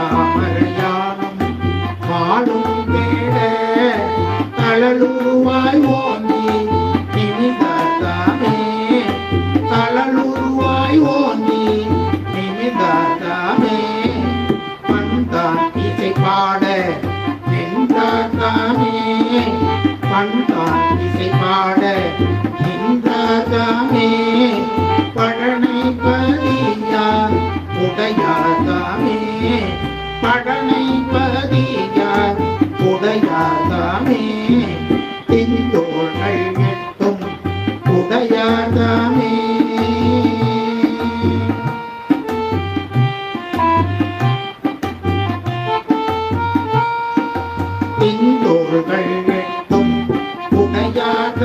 தாமரையானும் வாழும் தேட தளலுருவாய் ஓங்கி நிமிதாதாமே தளலுருவாய் ஓங்கி நிமிதாதாமே பண்தான் இசை பாட நின்றாதாமே பண்தான் இசை பாட நின்றாதாமே பழனை பதியார் உடையாதாமே பழனை பதியார் உடையாதாமே திந்தோள்கள் எட்டும் உடையாதாமே திந்தோள்கள் எட்டும் உடையாதாமே